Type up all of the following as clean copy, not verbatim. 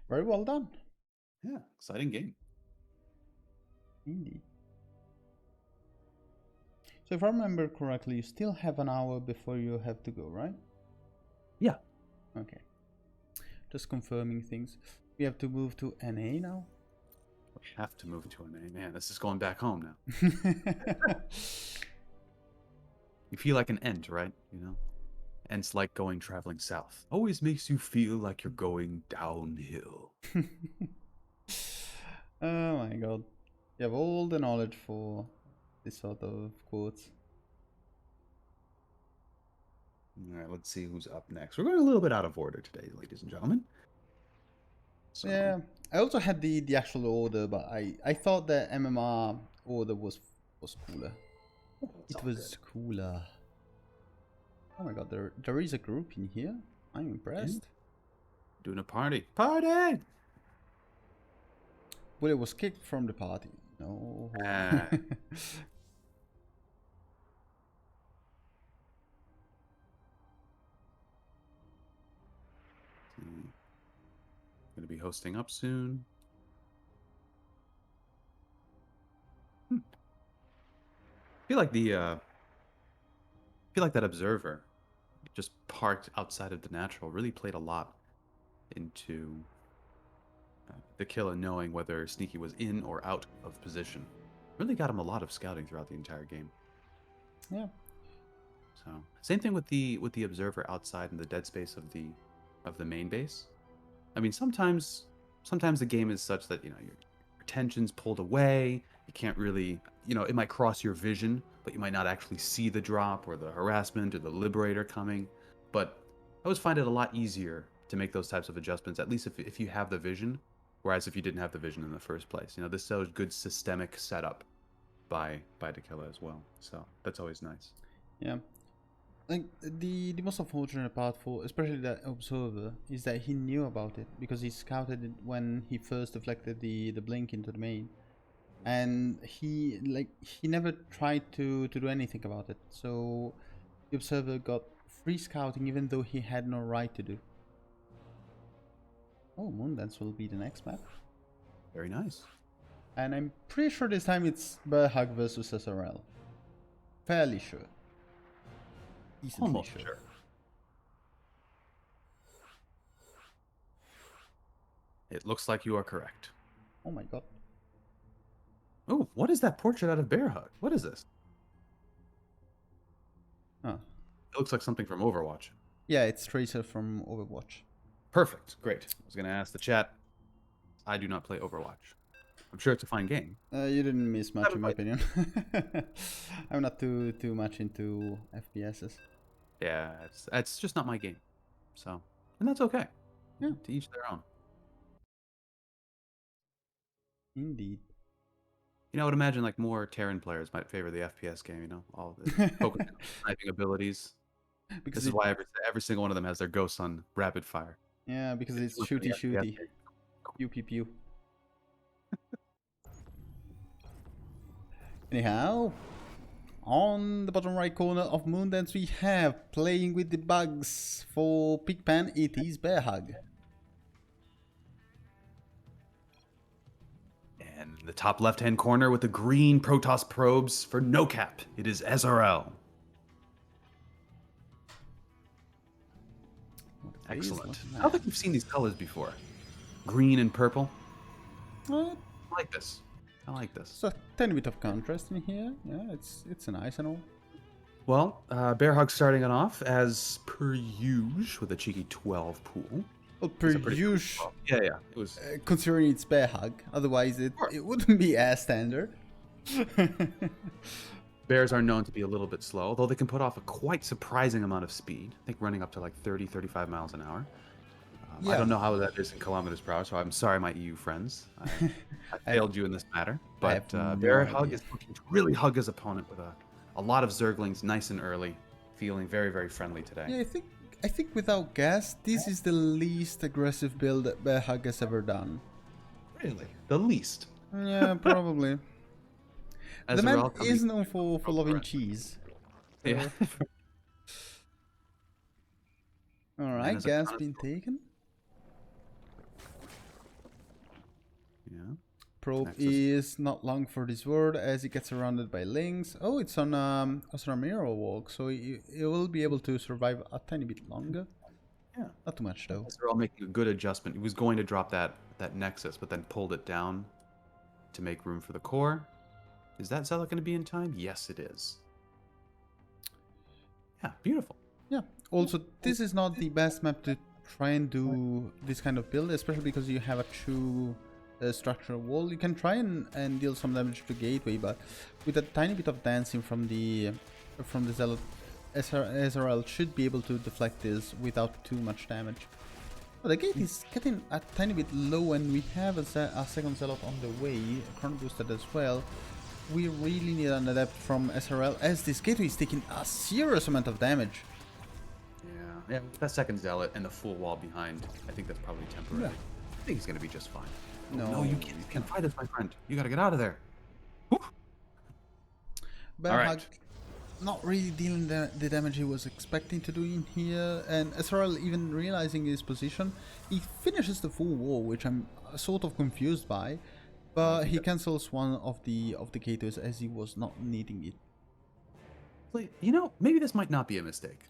Very well done. Yeah, exciting game. Indeed. So if I remember correctly, you still have an hour before you have to go, right? Yeah. Okay. Just confirming things. We have to move to NA now. We have to move to an A. Man, this is going back home now. You feel like an Ent, right? You know? Ent's like traveling south. Always makes you feel like you're going downhill. Oh my god. You have all the knowledge for this sort of quotes. All right, let's see who's up next. We're going a little bit out of order today, ladies and gentlemen. So, Yeah, I also had the actual order, but I thought the MMR order was cooler. It was cooler. Oh my god, there is a group in here. I'm impressed. Yeah. Doing a party. Party! Well, it was kicked from the party. No. Going to be hosting up soon. I feel like that observer just parked outside of the natural really played a lot into the kill and knowing whether Sneaky was in or out of position. Really got him a lot of scouting throughout the entire game. Yeah. So same thing with the observer outside in the dead space of the main base. I mean, sometimes the game is such that, you know, your attention's pulled away. You can't really, you know, it might cross your vision, but you might not actually see the drop or the harassment or the liberator coming. But I always find it a lot easier to make those types of adjustments, at least if you have the vision, whereas if you didn't have the vision in the first place. You know, this shows good systemic setup by Tequila as well. So that's always nice. Yeah. Like the most unfortunate part for especially that observer is that he knew about it because he scouted it when he first deflected the blink into the main, and he never tried to do anything about it. So the observer got free scouting even though he had no right to do. Oh, Moondance will be the next map. Very nice. And I'm pretty sure this time it's Berhag versus SRL. Fairly sure. Decently Almost sure. sure. It looks like you are correct. Oh my god. Oh, what is that portrait out of Bear Hug? What is this? Huh. It looks like something from Overwatch. Yeah, it's Tracer from Overwatch. Perfect. Great. I was going to ask the chat. I do not play Overwatch. I'm sure it's a fine game. You didn't miss much in my opinion. I'm not too much into FPSs. Yeah, it's just not my game. So, and that's okay. Yeah. To each their own. Indeed. You know, I would imagine like more Terran players might favor the FPS game, you know, all the focus on sniping abilities. Because this is why every single one of them has their ghosts on rapid fire. Yeah, because it's shooty. Pew pew pew. Anyhow, on the bottom right corner of Moondance we have playing with the bugs for PigPan. It is Bear Hug. And the top left-hand corner with the green Protoss probes for NoCap. It is SRL. Excellent. I don't think we've seen these colors before. Green and purple. I like this. I like this. So 10 bit of contrast in here. Yeah, it's nice and all. Well, Bear Hug starting it off as per usual with a cheeky 12 pool. Well, per usual. Yeah. It was considering it's Bear Hug, otherwise it wouldn't be as standard. Bears are known to be a little bit slow, although they can put off a quite surprising amount of speed. I think running up to like 30, 35 miles an hour. Yeah. I don't know how that is in kilometers per hour, so I'm sorry, my EU friends. I failed you in this matter. But Bear Hug is looking to really hug his opponent with a lot of Zerglings nice and early, feeling very, very friendly today. Yeah, I think without gas, this is the least aggressive build that Bear Hug has ever done. Really? The least? Yeah, probably. The man is known for loving cheese. Yeah. Alright, gas been taken. probe Nexus. is not long for this world as it gets surrounded by lings. Oh, it's on a mirror walk, so it will be able to survive a tiny bit longer. Yeah. Not too much though. They're all making a good adjustment. He was going to drop that Nexus, but then pulled it down to make room for the core. Is that Zealot going to be in time? Yes, it is. Yeah, beautiful. Yeah. Also, this is not the best map to try and do this kind of build, especially because you have a true structural wall. You can try and deal some damage to Gateway, but with a tiny bit of dancing from the Zealot, SRL should be able to deflect this without too much damage. But the gate is getting a tiny bit low, and we have a second Zealot on the way, chrono boosted as well. We really need an adept from SRL, as this Gateway is taking a serious amount of damage. Yeah, that second Zealot and the full wall behind, I think that's probably temporary. Yeah. I think he's going to be just fine. No, you can't fight this, my friend. You got to get out of there. But All right. not really dealing the damage he was expecting to do in here, and SRL even realizing his position, he finishes the full wall, which I'm sort of confused by, but he cancels one of the gateways as he was not needing it. You know, maybe this might not be a mistake.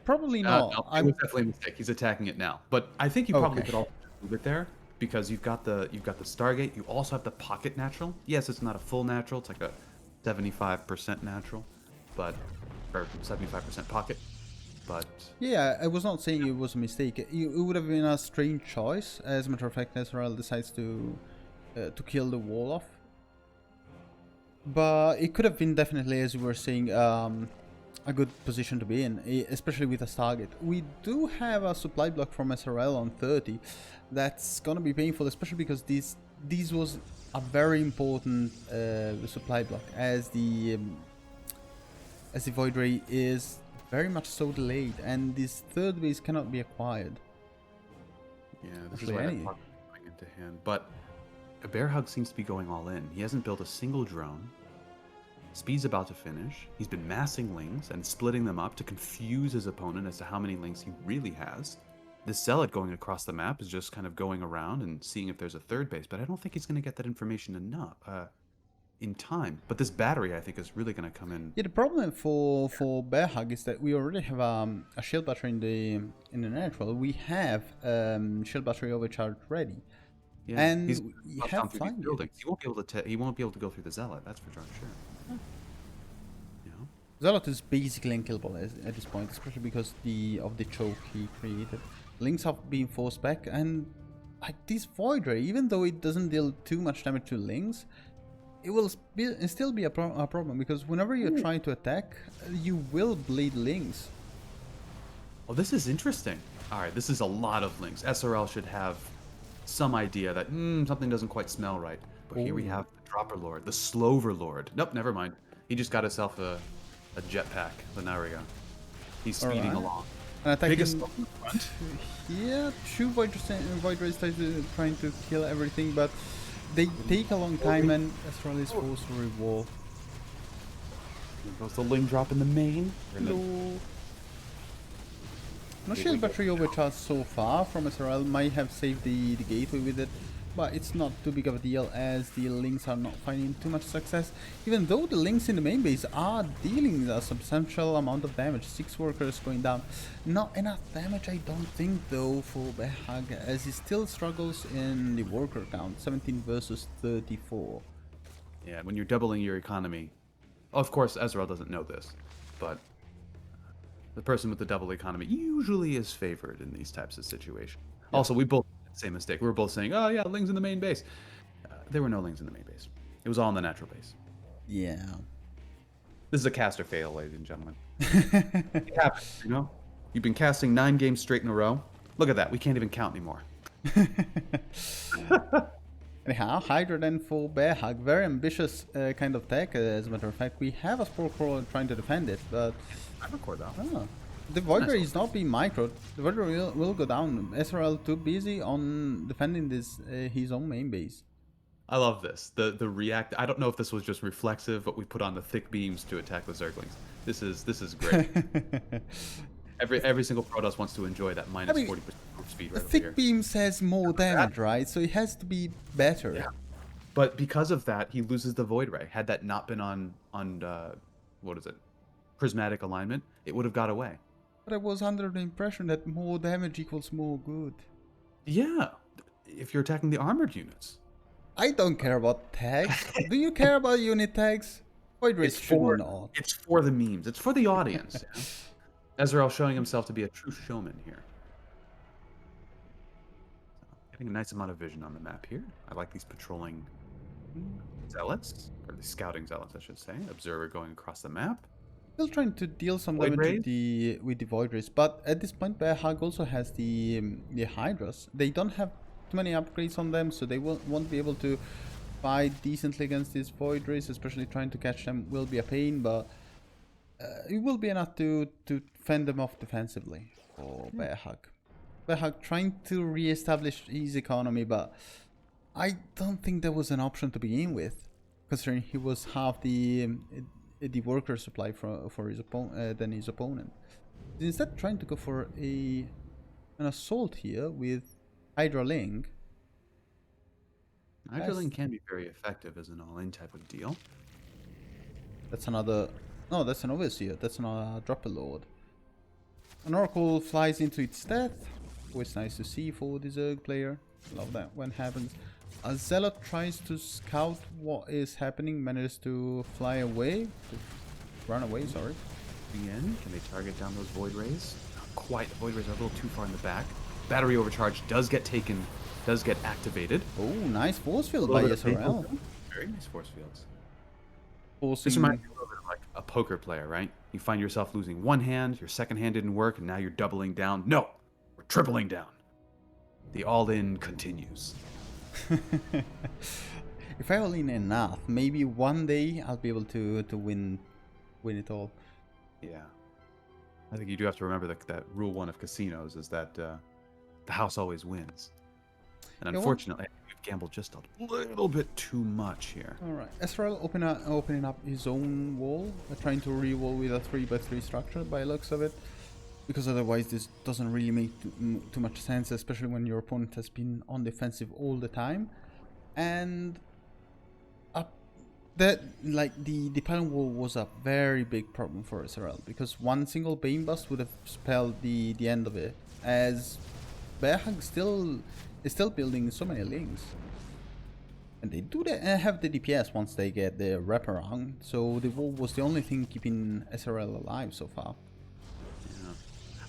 Probably not. No, it was definitely a mistake. He's attacking it now, but I think you probably Okay. could also move it there because you've got the Stargate. You also have the pocket natural. Yes, it's not a full natural. It's like a 75% natural, but or 75% pocket. But Yeah, I was not saying it was a mistake. It would have been a strange choice. As a matter of fact, SRL decides to kill the wall off. But it could have been definitely, as you were saying, a good position to be in, especially with a Stargate. We do have a supply block from SRL on 30. That's gonna be painful, especially because this was a very important supply block, as the Void Ray is very much so delayed, and this third base cannot be acquired. yeah, this is Actually, why that any- pocket is going into hand. But a Bear Hug seems to be going all in. He hasn't built a single drone. Speed's about to finish. He's been massing lings and splitting them up to confuse his opponent as to how many lings he really has. The Zealot going across the map is just kind of going around and seeing if there's a third base, but I don't think he's going to get that information enough in time. But this battery, I think, is really going to come in. Yeah, the problem for Bear Hug is that we already have a shield battery in the natural. We have shield battery overcharge ready, Yeah, and he's you down have through these flying. buildings. He won't be able to. He won't be able to go through the Zealot. That's for darn sure. You know. Zealot is basically unkillable at this point, especially because of the choke he created. Lings have been forced back, and like this Void Ray, even though it doesn't deal too much damage to Lings, it will still be a problem, because whenever you're trying to attack, you will bleed Lings. Oh, this is interesting. All right, this is a lot of links. SRL should have some idea that something doesn't quite smell right. But here we Ooh. have the Dropper Lord, the Slover Lord. Nope, never mind. He just got himself a jetpack. But now we go. He's speeding Alright. along. And attacking, Biggest in front. yeah, two Void Rays trying to kill everything, but they take a long time, and SRL is forced to revolve. Here goes the Ling drop in the main. No shield battery overcharged so far from SRL. Might have saved the gateway with it, but it's not too big of a deal as the Lings are not finding too much success, even though the Lings in the main base are dealing a substantial amount of damage. 6 workers going down. Not enough damage, I don't think, though, for Behag, as he still struggles in the worker count. 17 versus 34. Yeah, when you're doubling your economy. Of course, Ezreal doesn't know this, but the person with the double economy usually is favored in these types of situations. Yeah. Also, we both made the same mistake. We were both saying, oh yeah, Lings in the main base. There were no Lings in the main base. It was all in the natural base. Yeah. This is a caster fail, ladies and gentlemen. It happens, you know? You've been casting 9 games straight in a row. Look at that. We can't even count anymore. Anyhow, Hydra then for Bear Hug. Very ambitious kind of tech, as a matter of fact. We have a Spore Crawler trying to defend it, but I record that. the Void Ray is not being microed. The Void Ray will go down. SRL too busy on defending this his own main base. I love this. The react. I don't know if this was just reflexive, but we put on the thick beams to attack the Zerglings. This is great. Every single Protoss wants to enjoy that minus 40% move speed The right over thick here. beam says more damage, right? So it has to be better. Yeah. But because of that, he loses the Void Ray. Had that not been on what is it, prismatic alignment, it would have got away. But I was under the impression that more damage equals more good. Yeah, if you're attacking the armored units. I don't care about tags. Do you care about unit tags? Void Rays should not. It's for the memes. It's for the audience. Yeah? Ezreal showing himself to be a true showman here. Getting a nice amount of vision on the map here. I like these patrolling zealots, or the scouting zealots, I should say. Observer going across the map. Still trying to deal some Void damage Rays? with the Void Rays, but at this point, Bear Hug also has the Hydras. They don't have too many upgrades on them, so they won't be able to fight decently against these Void Rays. Especially trying to catch them will be a pain, but it will be enough to fend them off defensively for Bear Hug. Bear Hug trying to re-establish his economy, but I don't think that was an option to begin with, considering he was half the worker supply for his opponent than his opponent. Instead, trying to go for an assault here with Hydra Link. Hydra Link can be very effective as an all-in type of deal. That's another. No, that's an Overseer. That's another Dropper Lord. An Oracle flies into its death. Always nice to see for the Zerg player. Love that when it happens. A Zealot tries to scout what is happening, manages to fly away. Run away, sorry. Again, can they target down those Void Rays? Not quite. The Void Rays are a little too far in the back. Battery overcharge does get taken, does get activated. Oh, nice force field by SRL. Very nice force fields. Forcing... This reminds me a little bit of like a poker player, right? You find yourself losing one hand, your second hand didn't work, and now you're doubling down. No, we're tripling down. The all-in continues. If I all in enough, maybe one day I'll be able to win it all. Yeah, I think you do have to remember that rule one of casinos is that the house always wins. And unfortunately, we've gambled just a little bit too much here. All right, Ezreal opening up his own wall, trying to re-wall with a 3x3 structure by looks of it. Because otherwise this doesn't really make too much sense, especially when your opponent has been on defensive all the time. And the pylon wall was a very big problem for SRL, because one single Bane Bust would have spelled the end of it, as Bear Hug is still building so many links. And they do have the DPS once they get the wraparound, so the wall was the only thing keeping SRL alive so far.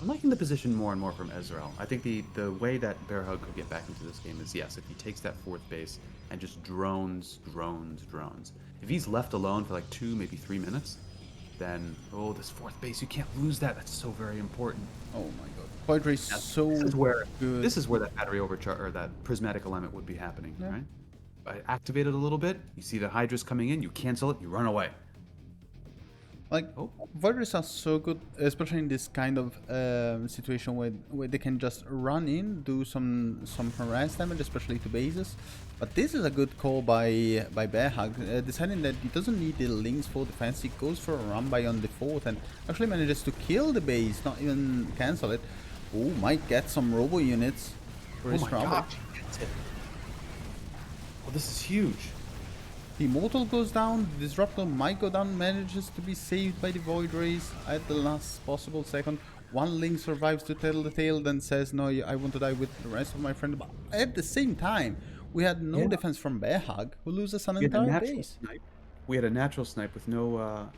I'm liking the position more and more from Ezreal. I think the way that Bear Hug could get back into this game is, yes, if he takes that fourth base and just drones. If he's left alone for like 2, maybe 3 minutes, then, oh, this fourth base, you can't lose that. That's so very important. Oh my god. Void Ray is so good. This is where that battery overcharge, or that prismatic alignment would be happening, right? I activate it a little bit, you see the Hydras coming in, you cancel it, you run away. Like, Void Rays are so good, especially in this kind of situation where they can just run in, do some harass damage, especially to bases. But this is a good call by Bear Hug, deciding that he doesn't need the links for defense. He goes for a run by on the fourth and actually manages to kill the base, not even cancel it. Oh, might get some robo units for his trouble. Gosh, he gets it. Oh, this is huge. The Immortal goes down, the Disruptor might go down, manages to be saved by the Void Rays at the last possible second. One Link survives to tell the tale, then says, no, I want to die with the rest of my friends. But at the same time, we had no defense from Bear Hug, who loses an entire base. We had a natural snipe with no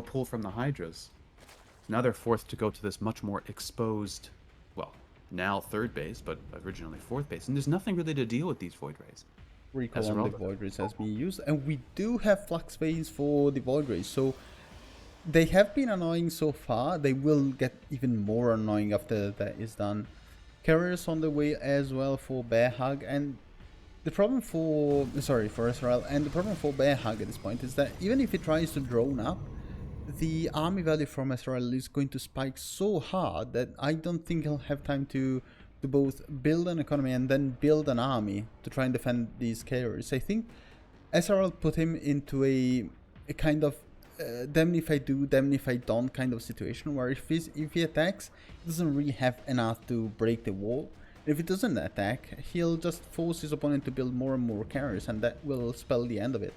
pull from the Hydras. Now they're forced to go to this much more exposed, well, now third base, but originally fourth base. And there's nothing really to deal with these Void Rays. Recall on the Void Rays has been used, and we do have Flux Phase for the Void Rays, so they have been annoying so far. They will get even more annoying after that is done. Carriers on the way as well for Bear Hug, and the problem for SRL, and the problem for Bear Hug at this point is that even if he tries to drone up, the army value from SRL is going to spike so hard that I don't think he'll have time to both build an economy and then build an army to try and defend these carriers. I think SRL put him into a kind of damn if I do, damn if I don't kind of situation, where if he attacks, he doesn't really have enough to break the wall. If it doesn't attack, he'll just force his opponent to build more and more carriers, and that will spell the end of it.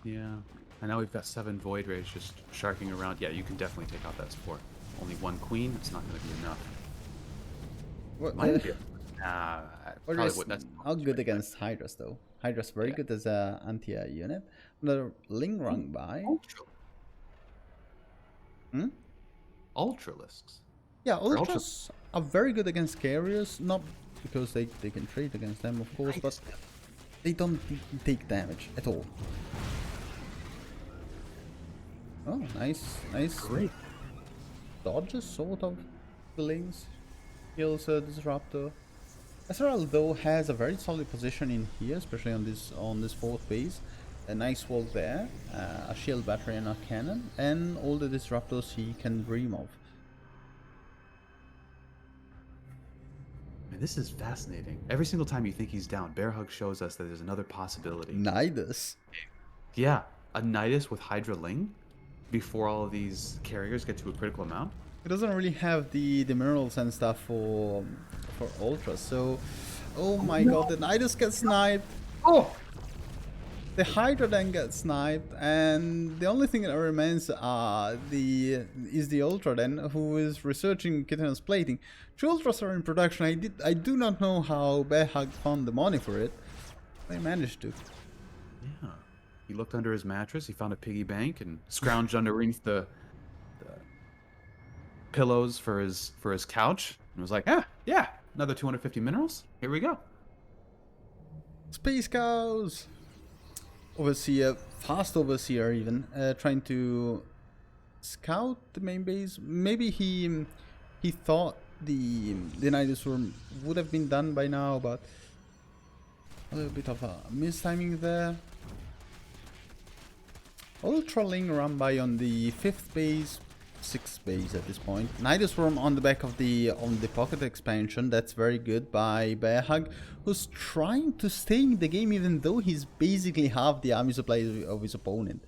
Yeah. And now we've got 7 Void Rays just sharking around. Yeah, you can definitely take out that support. Only 1 Queen, it's not going to be enough. What, Might be. Nah, probably wouldn't. That's not good against Hydras, though. Hydra's very good as a anti-air unit. Another Ling rung by. Ultralisks. Yeah, Ultras are very good against carriers, not because they can trade against them, of course, but they don't take damage at all. Oh, nice. Great. Dodges, sort of, the Lings. Kills a Disruptor. SRL, though, has a very solid position in here, especially on this 4th base. A nice wall there, a shield battery and a cannon, and all the disruptors he can dream of. Man, this is fascinating. Every single time you think he's down, Bear Hug shows us that there's another possibility. Nidus. Yeah, a Nidus with Hydra Ling before all of these carriers get to a critical amount. It doesn't really have the minerals and stuff for Ultras, so... Oh my god, the Nidus gets sniped! Oh! The Hydra then gets sniped, and the only thing that remains is the Ultra then, who is researching Kitana's plating. 2 Ultras are in production. I do not know how Bear Hug found the money for it. They managed to. Yeah. He looked under his mattress, he found a piggy bank, and scrounged underneath the pillows for his couch, and was like, yeah, another 250 minerals. Here we go. Space Cows! Overseer, fast Overseer even, trying to scout the main base. Maybe he thought the Nidus Worm would have been done by now, but a little bit of a mistiming there. Ultra Ling run by on the 5th base, 6th base at this point. Nidus Worm on the back of the pocket expansion. That's very good by Bear Hug, who's trying to stay in the game even though he's basically half the army supply of his opponent.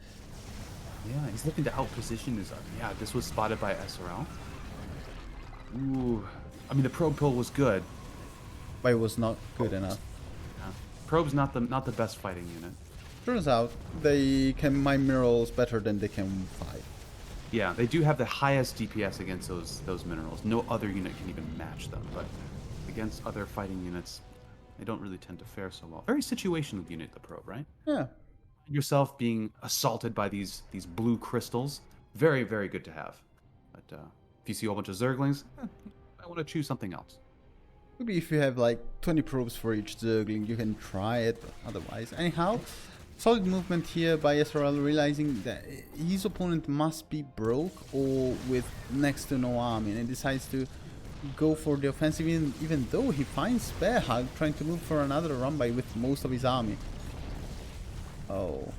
Yeah, he's looking to outposition his army. Yeah, this was spotted by SRL. Ooh, I mean the probe pull was good, but it was not good enough. Yeah. Probe's not the best fighting unit. Turns out they can mine minerals better than they can fight. Yeah, they do have the highest DPS against those minerals. No other unit can even match them, but against other fighting units, they don't really tend to fare so well. Very situational unit, the probe, right? Yeah. Yourself being assaulted by these blue crystals, very, very good to have. But if you see a whole bunch of Zerglings, I want to choose something else. Maybe if you have like 20 probes for each Zergling, you can try it, otherwise. Anyhow, solid movement here by SRL, realizing that his opponent must be broke or with next to no army, and he decides to go for the offensive even though he finds Bear Hug trying to move for another run by with most of his army. Oh.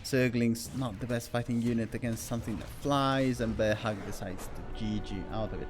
Zergling's not the best fighting unit against something that flies, and Bear Hug decides to GG out of it.